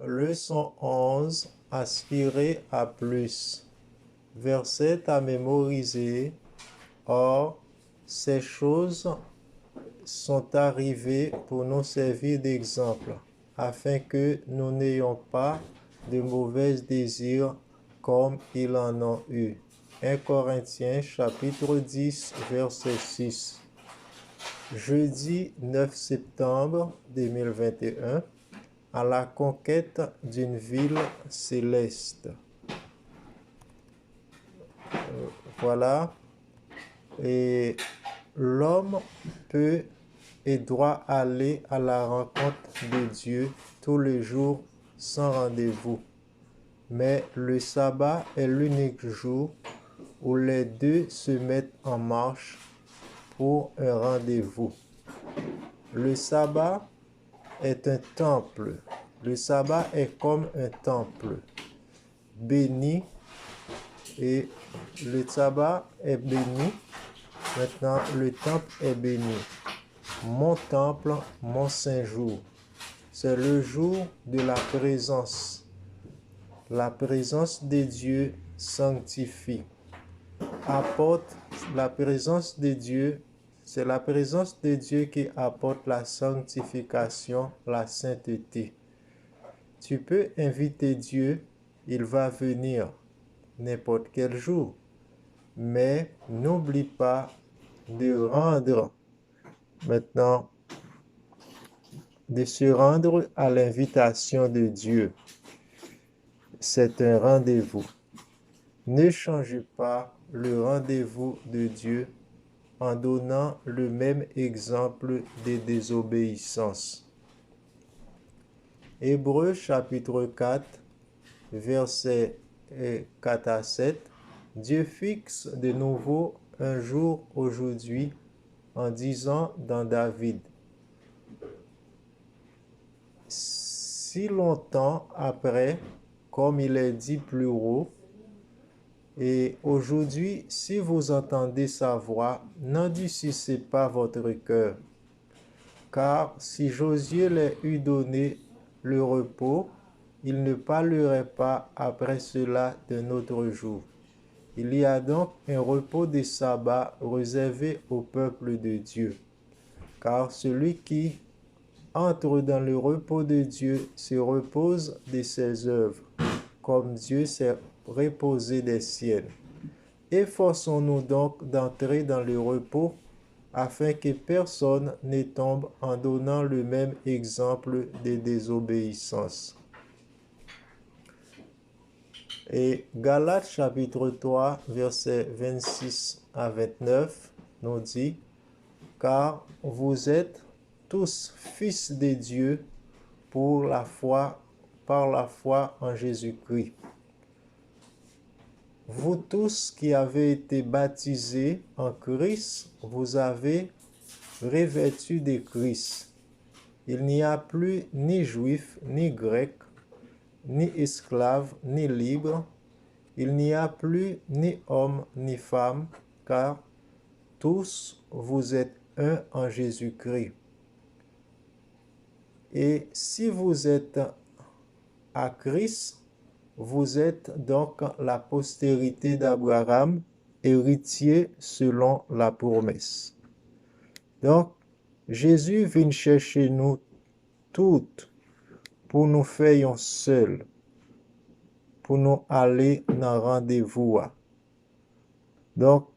Leçon 11. Aspirer à plus. Verset à mémoriser. Or, ces choses sont arrivées pour nous servir d'exemple, afin que nous n'ayons pas de mauvais désirs comme ils en ont eu. 1 Corinthiens chapitre 10, verset 6. Jeudi 9 septembre 2021, à la conquête d'une ville céleste. Voilà. Et l'homme peut et doit aller à la rencontre de Dieu tous les jours sans rendez-vous. Mais le sabbat est l'unique jour où les deux se mettent en marche pour un rendez-vous. Le sabbat est un temple. Le sabbat est comme un temple béni, et le sabbat est béni. Maintenant, le temple est béni. Mon temple, mon saint jour. C'est le jour de la présence. La présence de Dieu sanctifie. Apporte la présence de Dieu. C'est la présence de Dieu qui apporte la sanctification, la sainteté. Tu peux inviter Dieu, il va venir n'importe quel jour. Mais n'oublie pas de rendre maintenant, de se rendre à l'invitation de Dieu. C'est un rendez-vous. Ne change pas le rendez-vous de Dieu en donnant le même exemple de désobéissance. Hébreux chapitre 4, versets 4 à 7. Dieu fixe de nouveau un jour aujourd'hui en disant dans David: si longtemps après, comme il est dit plus haut, et aujourd'hui, si vous entendez sa voix, n'endurcissez pas votre cœur. Car si Josué leur eût donné le repos, il ne parlerait pas après cela d'un autre jour. Il y a donc un repos de sabbat réservé au peuple de Dieu. Car celui qui entre dans le repos de Dieu se repose de ses œuvres, comme Dieu s'est reposé des siennes. Efforçons-nous donc d'entrer dans le repos, afin que personne ne tombe en donnant le même exemple de désobéissance. Et Galates chapitre 3, versets 26 à 29 nous dit: car vous êtes tous fils de Dieu par la foi en Jésus-Christ. Vous tous qui avez été baptisés en Christ, vous avez revêtu de Christ. Il n'y a plus ni juif, ni grec, ni esclave, ni libre. Il n'y a plus ni homme, ni femme, car tous vous êtes un en Jésus-Christ. Et si vous êtes à Christ, vous êtes donc la postérité d'Abraham, héritier selon la promesse. Donc, Jésus vient chercher nous toutes pour nous faire seuls, pour nous aller dans rendez-vous. Donc,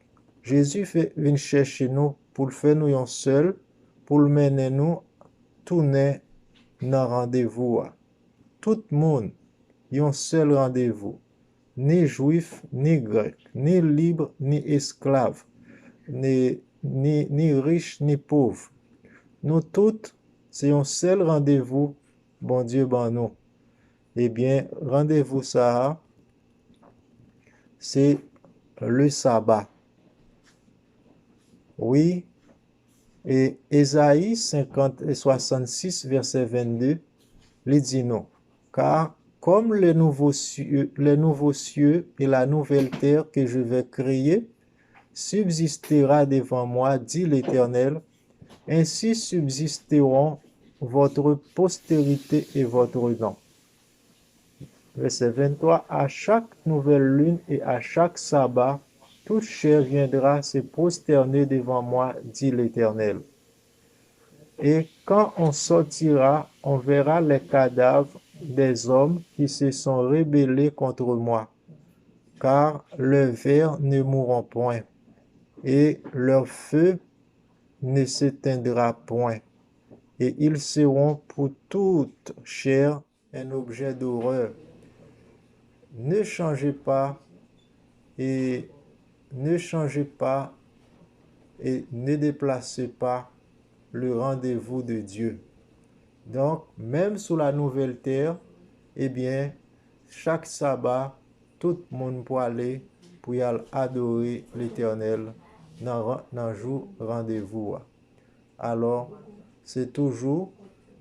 Jésus vient chercher nous pour faire nous seuls, pour mener nous tourner dans rendez-vous. Tout le monde y a un seul rendez-vous. Ni juif, ni grec, ni libre, ni esclave, ni riche, ni pauvre. Nous toutes, c'est un seul rendez-vous, bon Dieu, ben nous. Eh bien, rendez-vous ça, c'est le sabbat. Oui, et Ésaïe 50 et 66, verset 22, il dit non. Car comme les nouveaux cieux et la nouvelle terre que je vais créer subsistera devant moi, dit l'Éternel, ainsi subsisteront votre postérité et votre nom. Verset 23, à chaque nouvelle lune et à chaque sabbat, toute chair viendra se prosterner devant moi, dit l'Éternel. Et quand on sortira, on verra les cadavres des hommes qui se sont rebellés contre moi, car leurs vers ne mourront point, et leur feu ne s'éteindra point, et ils seront pour toute chair un objet d'horreur. Ne changez pas et ne changez pas et ne déplacez pas le rendez-vous de Dieu. Donc, même sous la nouvelle terre, eh bien, chaque sabbat, tout le monde peut aller pour y aller adorer l'Éternel dans le jour rendez-vous. Alors, c'est toujours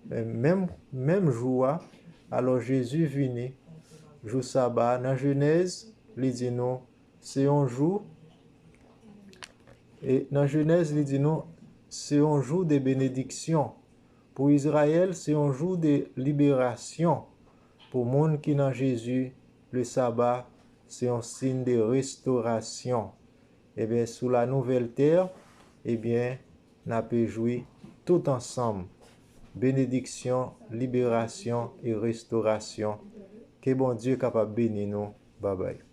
même jour. Alors, Jésus venu, jour sabbat, dans Genèse, il dit non, c'est un jour. Et dans Genèse, il dit non, c'est un jour de bénédiction. Pour Israël, c'est un jour de libération. Pour le monde qui est dans Jésus, le sabbat, c'est un signe de restauration. Et bien, sous la nouvelle terre, eh bien, on peut jouer tout ensemble. Bénédiction, libération et restauration. Que bon Dieu est capable de bénir nous. Bye bye.